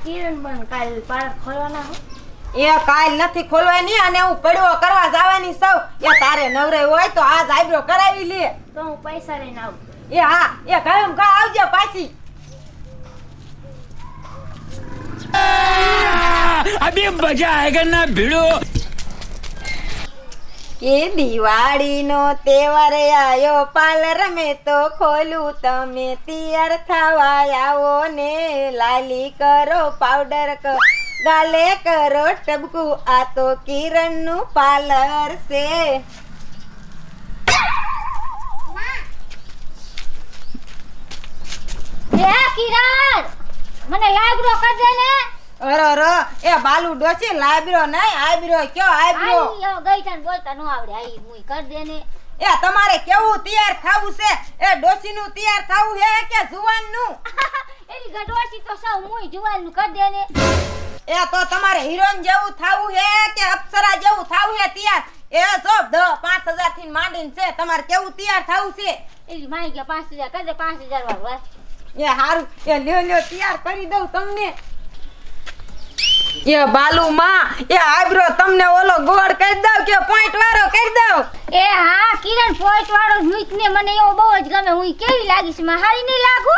કિરણ બન કાલ પાર્ક ખોલવાના હો એ કાલ નથી ખોલવાની અને હું પડવો કરવા જવાની સૌ એ તારે નવરે હોય તો આજ આઈબ્રો કરાવી લે તો હું પૈસા લઈને આવું એ હા એ કાયમ કા આવજે પાછી अभी मजा आएगा ना भिड़ो કે દિવાળી નો તહેવાર આયો પાર્લર મેં તો ખોલું તમે તૈયાર થવા આવો ને લાલી કરો પાવડર ગાલે કરો ટબકુ આ તો કિરણ નું પાર્લર છે હે કિરણ મને લાગરો કર દે ને અરે એ બાલુ ડોસી લાયબ્રો નહીં આઈબ્રો કયો આઈબ્રો આઈ ગઈ તને બોલતા નો આવડે આઈ મુઈ કર દે ને એ તમારે કેવું તૈયાર થાવું છે એ ડોસી નું તૈયાર થાવું હે કે જુવાન નું એની ગડવાસી તો સૌ મુઈ જુવાન નું કર દે ને એ તો તમારે હિરોઈન જેવું થાવું હે કે અપ્સરા જેવું થાવું હે તૈયાર એ જો 5000 થી માંડીને છે તમારે કેવું તૈયાર થાવું છે એની માઈ ગયા 5000 કર દે 5000 વાળું એ હારું એ લ્યો તૈયાર કરી દઉં તમને એ બાલુ માં એ આઈબ્રો તમને ઓલો ગોળ કરી દઉં કે પોઈન્ટ વાળો કરી દઉં એ હા કિરણ પોઈન્ટ વાળો મૂક ને મને એવો બહુ જ ગમે હું કેવી લાગીશ માં હારી નહીં લાગુ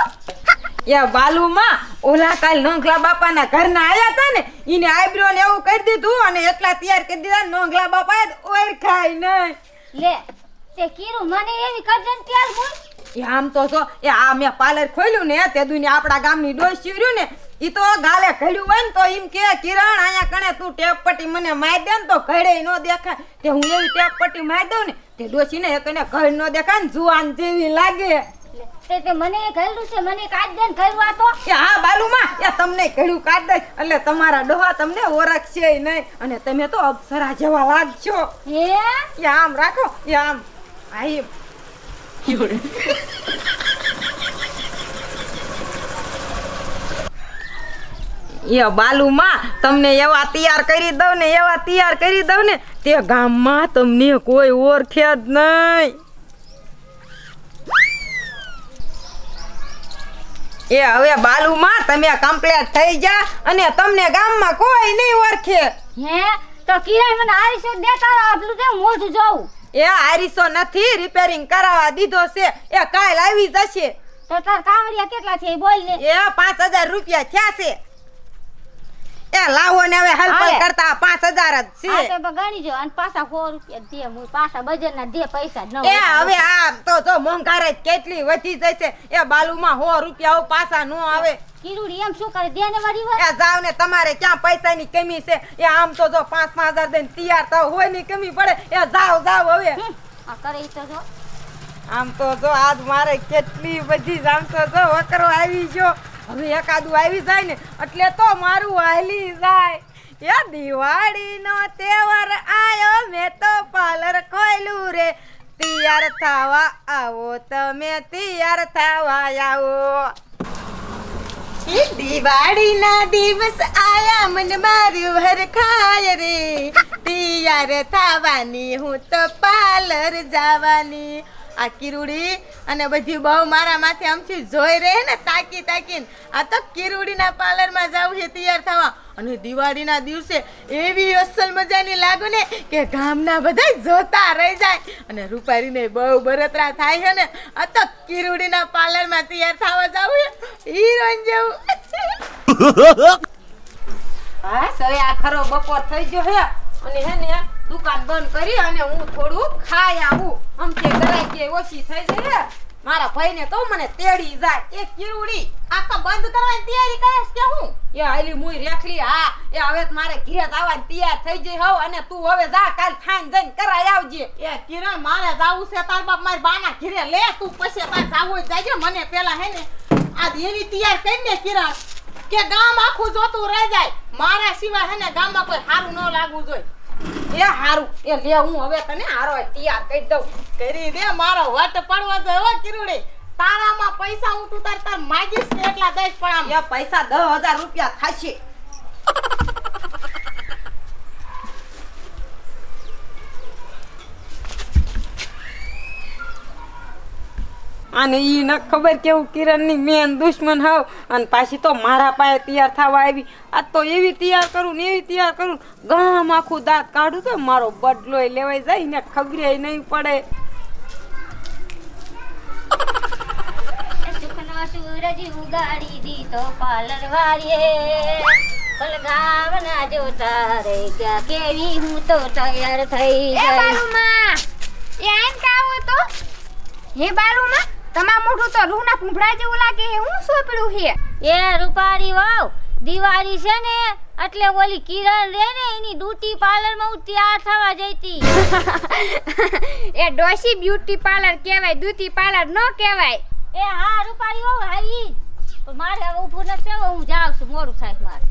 એ બાલુ માં ઓલા કાલ નોંગલા બાપાના ઘરના આયા હતા ને ઈને આઈબ્રો ને એવું કરી દીધું અને એટલા તૈયાર કરી દીધા નોંગલા બાપાએ ઓર ખાઈ નહીં લે તે કીરું મને એવી કર દે ને ત્યાર હું એ આમ તો જો એ આ મેં પાર્લર ખોલ્યું ને તે દુની આપડા ગામની ડોસી રહ્યું ને ઈ તો ગાલે ઘડ્યું હોય ને તો એમ કે કિરણ આયા કણે તું ટેપ પટ્ટી મને માર દે ને તો ઘડે નો દેખાય તે હું એવી ટેપ પટ્ટી માર દઉં ને તે ડોસી ને એકને ઘડ નો દેખાય ને જુવાન જેવી લાગે તે મને ઘડ્યું છે મને કાઢ દે ને ઘડવા તો એ હા બાલુમાં એ તમને ઘડ્યું કાઢ દે એટલે તમારા ડોહા તમને ઓળખશે નહીં અને તમે તો અપ્સરા જેવા લાગશો હે એ આમ રાખો એ આમ આઈ એ બાલુમાં તમને એવા તૈયાર કરી દઉં ને એવા તૈયાર કરી દઉં ને તે ગામમાં તમને કોઈ ઓળખે જ નહીં એ હવે બાલુમાં તમે કમ્પ્લીટ થઈ જા અને તમને ગામમાં કોઈ નહીં ઓળખે હે તો કિરણ મને આરીસો દેતા આટલું કે મોઢું જોઉં એ આરીસો નથી રિપેરિંગ કરાવવા દીધો છે એ કાલ આવી જશે તો તાર કાવડિયા કેટલા છે બોલ ને એ 5000 રૂપિયા થયા છે એ લાવો ને હવે હલપલ કરતા 5000 જ છે આ તો ગણી જો અને પાછા 100 રૂપિયા દે હું પાછા બજારના દે પૈસા ન એ હવે આ તો મોંઘાઈ કેટલી વધી જશે એ બાલુમાં 100 રૂપિયા પાછા નો આવે કિરુડી એમ શું કરે દેને વાળી હોય એ જાવ ને તમારે ક્યાં પૈસાની કમી છે એ આમ તો જો 5-5000 દઈને તૈયાર થાવ હોય ની કમી પડે એ જાવ હવે આ કરે ઈ તો જો આમ તો જો આજ મારે કેટલી બધી આમ તો જો વકરો આવી ગયો હવે એકાદું આવી જાય ને એટલે તો મારું હાલી જાય એ દિવાળીનો તહેવાર આયો મેં તો પાર્લર ખોલ્યું રે તૈયાર થવા આવો તમે તૈયાર થવા આવો દિવાળીના દિવસ આયા મન માર્યું હરખાય રે તૈયાર થવાની હું તો પાર્લર જવાની આ કિરુડી અને બધી બહુ મારા માથે આમથી જોઈ રહે ને તાકીને આ તો કિરુડીના પાર્લરમાં જાવું છે તૈયાર થવા અને દિવાળીના દિવસે એવી અસલ મજાની લાગુ ને કે ગામના બધા જોતા રહી જાય અને રૂપારીને બહુ બરતરા થાય છે ને આ તો કિરુડીના પાર્લરમાં તૈયાર થવા જાવું છે હીરોઈન જેવું હા સોય આ ખરો બપોર થઈ ગયો હે અને હે ને દુકાન બંધ કરી અને હું થોડું ખાઈ આવું આમ કે ગરાકી ઓછી થઈ જાય મારા ભાઈને તો મને તેડી જાય એ કિરુડી આ તો બંધ કરવાની તૈયારી કરેસ કે હું એ આલી મુઈ રેખલી હા એ હવે મારે ઘરે જવાની તૈયાર થઈ જઈ હોવ અને તું હવે જા કાલ ખાઈને જઈને કરાઈ આવજે એ કિરણ મારે જાવું છે તાર બાપ મારી બાના ઘરે લે તું પછી તાર જાવું જ જાજે મને પેલા હે ને આ એવી તૈયાર કરીને કિરણ કે ગામ આખું જોતું રહી જાય મારા સિવાય હે ને ગામમાં કોઈ હારું ન લાગવું જોઈએ એ હારું એ લે હું હવે તને હારો તૈયાર કરી દઉં કરી દે મારો વટ પડવો જોઈએ હો કિરુડી તારામાં પૈસા હું તું તાર માગીશ ને એટલા દઈશ પણ આમ એ પૈસા 10000 રૂપિયા થશે અને ઈ ન ખબર કેવું કિરણની મેન દુશ્મન હાવ અને પાછી તો મારા પાસે તૈયાર થવા આવી. આ તો એવી તૈયાર કરું ને એવી તૈયાર કરું, ગામ આખું દાંત કાઢું તો મારો બદલોય લેવાઈ જાય ને ખબરે નહીં પડે. સુખનો સૂરજ ઉગાડી દીધો પાર્લર વાળીએ, પલગાવના જોતા રે ગયા કેવી હું તો તૈયાર થઈ ગઈ. એ બાલુમાં એ આઈન કાવો તો હે બાલુમાં તમા મોઢું તો રૂહના પૂંભડા જેવું લાગે હે. હું સોપડું હે એ રૂપારી વાવ, દિવાળી છે ને એટલે ઓલી કિરણ રે ને એની ડ્યુટી પાર્લર માં હું તૈયાર થવા જઈતી. એ ડોશી બ્યુટી પાર્લર કહેવાય, ડ્યુટી પાર્લર ન કહેવાય. એ હા રૂપારી વાવ આવી, મારે હવે ઊભું નથી, હું જાઉં છું, મોડું થાય મારે.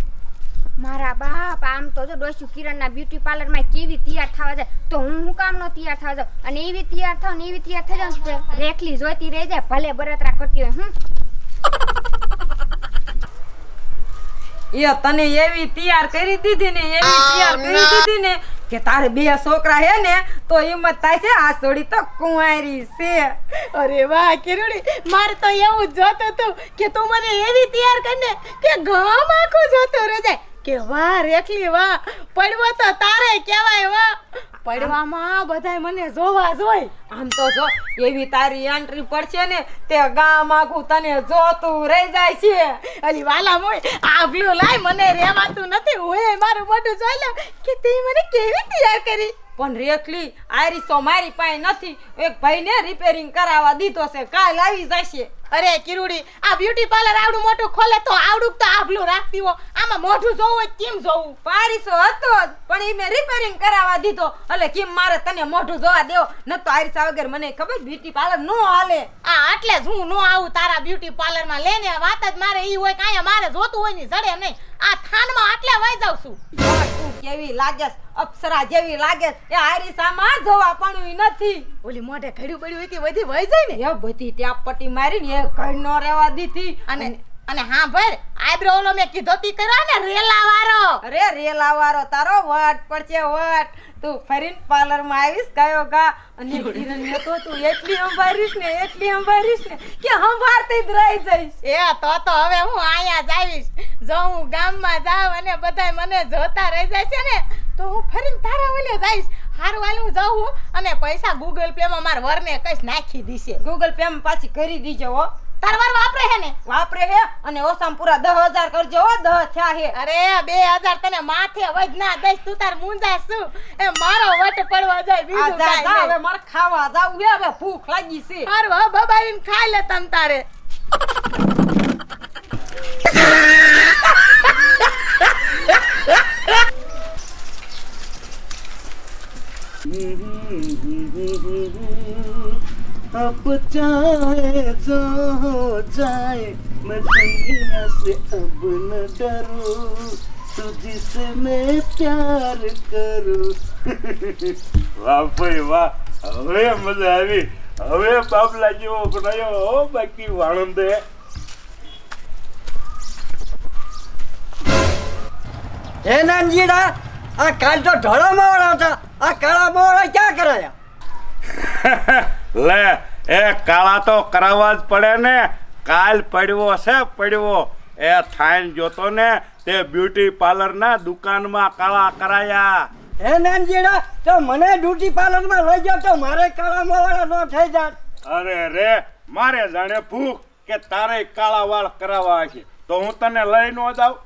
મારા બાપ આમ તો જો ડોશી કિરણના બ્યુટી પાર્લર માં કેવી તૈયાર થવા જાય, તો હું કામ નો તૈયાર થવા જાઉં. અને એવી તૈયાર થાવ ને એવી તૈયાર થઈ જાઉં ને રેખલી જોઈતી રહી જાય, ભલે બળતરા કરતી હોય. એ તને એવી તૈયાર કરી દીધી ને એવી તૈયાર કરી દીધી ને કે તારે 2 છોકરા હે ને તો હિંમત થાય છે આ છોડી તો કુંવારી છે. અરે વાહ કિરણી, મારે તો એવું જ જોતું હતું કે તું મને એવી તૈયાર કરીને કે ગામ આખું જોતું રહી જાય કે વાહ રેખલી વાહ, પડવો તો તારે કહેવાય વાહ. પડવામાં બધાય મને જોવા જોઈ. આમ તો જો એવી તારી એન્ટ્રી પડશે ને તે ગામ આખું તને જોતું રહી જાય છે. અલી વાલા મોય આ બ્લુ લાય, મને રહેવાતું નથી. હું મારું મોઢું જોઈ લઉં કે તે મને કેવી તૈયાર કરી. પણ રેખલી આરીસો મારી પાસે નથી, એક ભાઈને રિપેરિંગ કરાવવા દીધો છે, કાલ આવી જશે. અરે કિરુડી, આ બ્યુટી પાર્લર આવડું મોટું ખોલે તો આવડું તો આભલું રાખતી હો, આમાં મોઢું જોવું હોય કેમ જોવું? પારીસો હતો જ, પણ ઈ મેં રિપેરિંગ કરાવવા દીધો, એટલે કેમ મારે તને મોઢું જોવા દેવો? ન તો આરીસા વગર મને ખબર બ્યુટી પાર્લર નો હાલે. એટલે જ હું નો આવું તારા બ્યુટી પાર્લર માં. લેને વાત જ મારે ઈ હોય કે આયા મારે જોતું હોય ની જડે નહીં. આ થાનમાં આટલે વઈ જાઉં છું. તું કેવી લાગેસ, અપ્સરા જેવી લાગેસ, એ આરીસામાં જોવા પણ નથી. ઓલી મોઢે ઘડ્યું પડ્યું હોય કે બધી વઈ જાય ને, એ બધી ટ્યાપ પટ્ટી મારીને એ ઘર નો રહેવા દીધી. અને હા ભાઈ આઈબ્રો ઓલો મેં કીધો તી કર્યો ને રેલા વાળો. અરે રેલા વાળો તારો વટ પડશે વટ. તું ફરીન પાર્લર માં આવીશ કયો ગા અને કિરણને તો તું એટલી સંભાળીશ ને કે સંભાળતી જ રહી જઈશ. એ તો હવે હું આયા જ આવીશ. જો હું ગામમાં જાવ અને બધાય મને જોતા રહી જાય છે ને તો હું ફરીને તારા ઓલે જઈશ. હારું વાલ હું જાઉં અને પૈસા ગૂગલ પે માં માર વરને કઈશ નાખી દીશે. ગૂગલ પે માં પાછી કરી દીજો હો. તાર વર વાપરે હે ને? વાપરે હે, અને ઓસામ પૂરા 10,000 કરજો હો. 10 થયા હે. અરે 2000 તને માથે વજના દઈશ, તું તાર મુંજા શું? એ મારો વટ પડવા જાય બીજું કાઈ નહીં. હવે મારે ખાવા જાવું હે, હવે ભૂખ લાગી છે. હારું હા બબાવીને ખાઈ લે તમ તારે. अब चाहे जो हो जाए मैं दुनिया से अब न डरूं, तुझसे मैं प्यार करूं. वाह भाई वाह, હવે મજા આવી. હવે બાબલા જેવો બનાવ્યો બાકી વાણંદે. હે નાનજીડા, આ કાલ તો ઢોળા માવડા હતા, આ કાળા માવડા ક્યાં કરાયા? લે એ કાળા તો કરાવવા જ પડે ને. કાલ પડવો છે પડવો. એ થાઈન જોતો ને તે બ્યુટી પાર્લર ના દુકાનમાં કાળા કરાયા. હે નાનજીડા, તો મને બ્યુટી પાર્લર માં લઈ જાવ તો મારે કાળા માવડા ન થઈ જાત. અરે રે, મારે જાણે ભૂખ કે તારે કાળા વાળ કરાવવા છે તો હું તને લઈ ન જાઉં?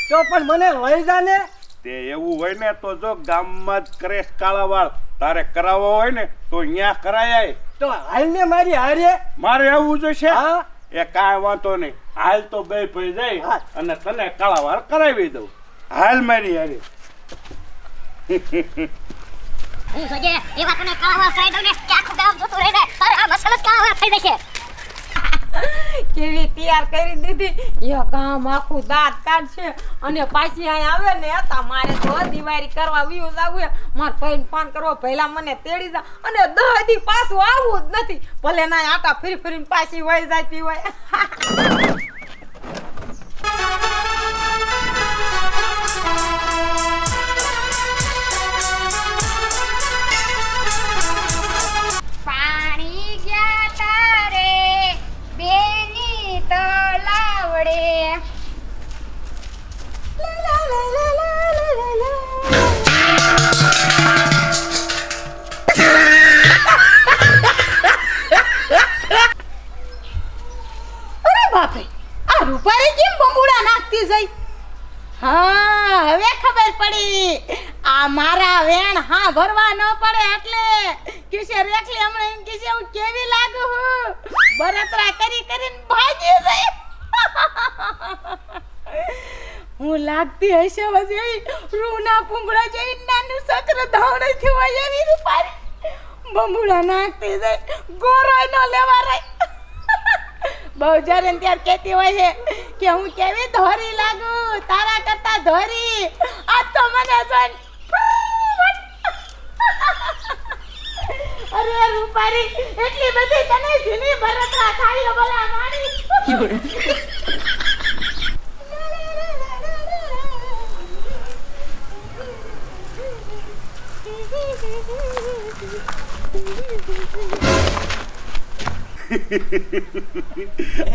તો પણ મને લઈ જા ને. તે એવું હોય ને તો જો ગામમાં જ કરેશ કાળા વાળ. તારે કરાવવા હોય ને તો અહીંયા કરાય. તો હાલ ને મારી હારે. મારે એવું જોઈશે? હા. એ કાંઈ વાંધો નહીં. હાલ તો બે ભાઈ જાય અને તને કાળા વાળ કરાવી દઉં. હાલ મારી હારે. હું સોજે એવા તને કાવા સાઈડ ને કે આખું ગામ જોતું રહી જાય, તારે આ મસાલા કાવા થઈ જશે. કેવી તૈયાર કરી દીધી, એ ગામ આખું દાંત કાઢશે. અને પાછી અહીં આવે ને મારે તો દિવાળી કરવા વ્યુ જાવું, મારે ભાઈને ફોન કરવો, પહેલા મને તેડી જા. અને 10 દી પાછું આવવું જ નથી, ભલે ના આટા ફરી ફરીને પાછી વહી જતી હોય. પાણી ગયા તારે ભરવા ન પડે એટલે કિશે રેખલી હમણાં એમ કિશે હું કેવી લાગુ હું બળતરા કરી કરીને ભાગી જઈ હું લાગતી હશે વજે રૂના પૂંગડા જેવી નાનું સકર ધાવણ થયું હોય એવી રૂપારી બમુડા નાખતી જાય ગોરોય ન લેવા રહી બહુ જ્યારે ત્યાર કહેતી હોય છે કે હું કેવી ધોરી લાગુ તારા કરતા ધોરી આ તો મને જોઈને અરે રૂપારી એટલી બધી તને જીની બળતરા થાય ભલા મારી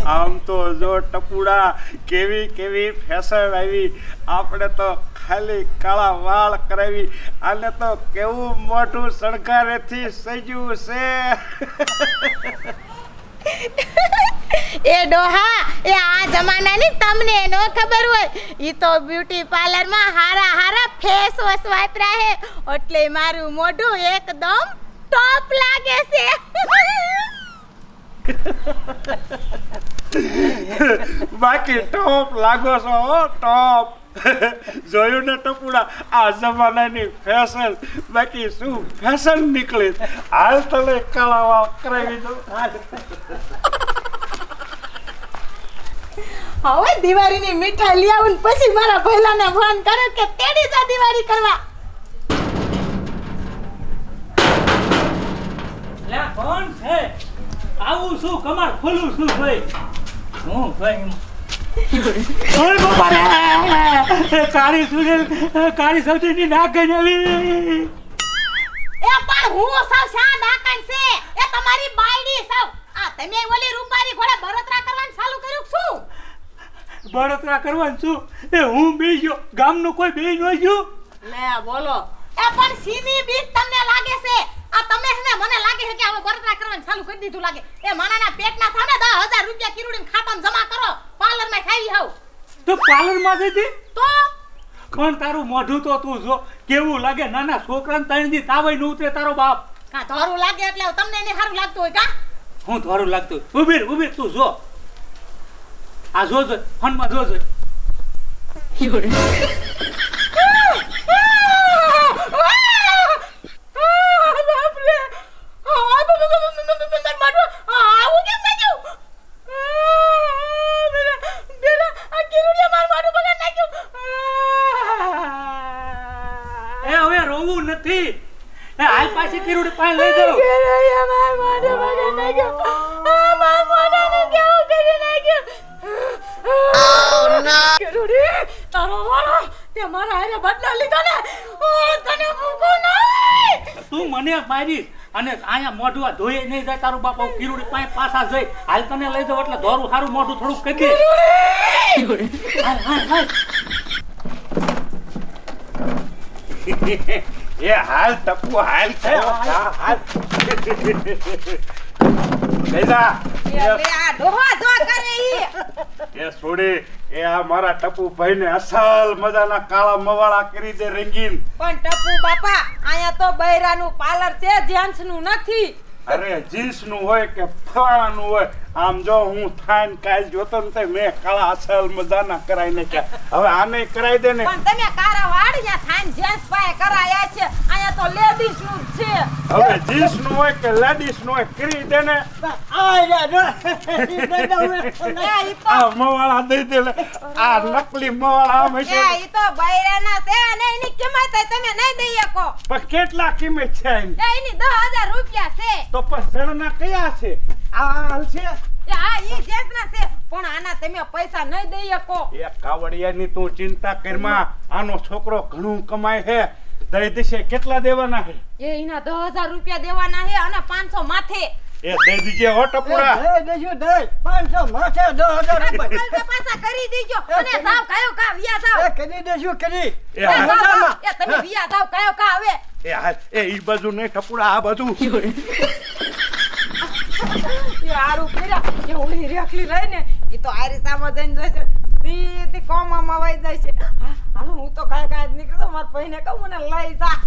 આમ તો જો ટપુડા કેવી કેવી ફેશન આવી આપણે તો ખાલી કાળા વાળ કરાવી આને તો કેવું મોટું શણગારેથી સજ્યું છે એ ડોહા એ આ જમાનાની તમને નો ખબર હોય ઈ તો બ્યુટી પાર્લર માં હારા હારા ફેસ વોશ વાપરા હે એટલે મારું મોઢું એકદમ ટોપ લાગે છે બાકી ટોપ લાગો છો હો ટોપ જોયું ને ટપુડા આ જમાનાની ફેશન બાકી શું ફેશન નીકળી હાલ તને કાળા વાળ કરાવી દઉં હવે દિવાળીની મીઠાઈ લઈ આવું પછી મારા ભઈલાને ફોન કરે કે તેડી જા દિવાળી કરવા લે કોણ છે આવું શું કમાર ખોલું શું ભાઈ હું ભાઈ ઓય બાપા રે કાળી સબ્જીની નાક ગઈ એ પણ હું સૌ શા નાકન છે એ તમારી બાયડી સૌ આ તમે ઓલી રૂપારી ઘોડે બળતરા કરવાનું ચાલુ કર્યું શું બળતરા કરવાનું શું એ હું બેસ્યો ગામનું કોઈ બે ન ગયું લે બોલો એ પણ સીની બીક તમને લાગે છે આ તમે ને મને લાગે છે કે હવે બળતરા કરવાનું ચાલુ કરી દીધું લાગે એ માનાના પેટના થાને 10000 રૂપિયા કિરુડીને ખાતામાં જમા કરો પાર્લર માં ખાવી હાવ તો પાર્લર માં જતી તો પણ તારું મોઢું તો તું જો કેવું લાગે નાના છોકરાને ત્રણ દી તાવય ન ઉતરે તારો બાપ કા ધોરું લાગે એટલે તમને ને સારું લાગતું હોય કા હું ધોરું લાગતું ઉભી તું જો આ જો ફોનમાં જો હવે રોવું નથી એ હાલ પાછી કિરુડી પાસે લઈ જાઓ તું મને મારીશ અને આયા મોઢું આ ધોઈ નહીં જાય તારું બાપ કિરુડી પાસે પાછા જઈ હાલ તને લઈ જાવ એટલે ધોરું સારું મોઢું થોડુંક કરી દે એ હાલ ટપુ હાલ હાલ એ છોડી એ આ મારા ટપુ ભાઈ ને અસલ મજાના કાળા મવાળા કરી દે રંગીન પણ ટપુ બાપા અહીંયા તો બૈરાનું પાર્લર છે જેન્ટ્સ નું નથી અરે જીન્સ નું હોય કે ફળાનું હોય આમ જો હું થાન કાલ જોતો ને મેં કાળા અસલ મજાના કરાઈ નાખ્યા હવે આને કરાઈ દે ને પણ તમે કારા વાડિયા થાન જેન્ટ્સ પાસે કરાયા છે અહીંયા તો લેડીઝ નું છે હવે જીન્સ નું હોય કે લેડીઝ નું હોય કરી દે ને આ મવાળા દઈ દે આ નકલી મવાળા આમ હશે ઈ તો બૈરાના છે અને એની કિંમત તમે નહીં દઈ શકો પણ કેટલા કિંમત છે એની 10000 રૂપિયા છે તો પણ જણના કયા છે આ હાલ છે હા ઈ જેસના છે પણ આના તમે પૈસા નહીં દઈ શકો એ કાવડિયાની તું ચિંતા કરમાં આનો છોકરો ઘણું કમાય છે દઈ દેશે કેટલા દેવાના છે એ એના 10000 રૂપિયા દેવાના છે અને 500 માથે એ દઈ દીજે હો ટપુરા દેજો દે 500 માથે 10000 રૂપિયા પાછા કરી દીજો અને સાવ કયો કા વિયા જાવ કરી દેજો કરી એ હાલ એ તમે વિયા જાવ કયો કા આવે એ હાલ એ ઈ બાજુ નહીં ટપુરા આ બાજુ એ આરું કર્યા કે ઓલી રેખલી લઈને ઈ તો આરી સામે જઈને જોઈશે સીધી કોમામાં વહી જાય છે. હાલો હું તો કાંઈ નીકળતો મારા ભાઈને કહું મને લઈ જા.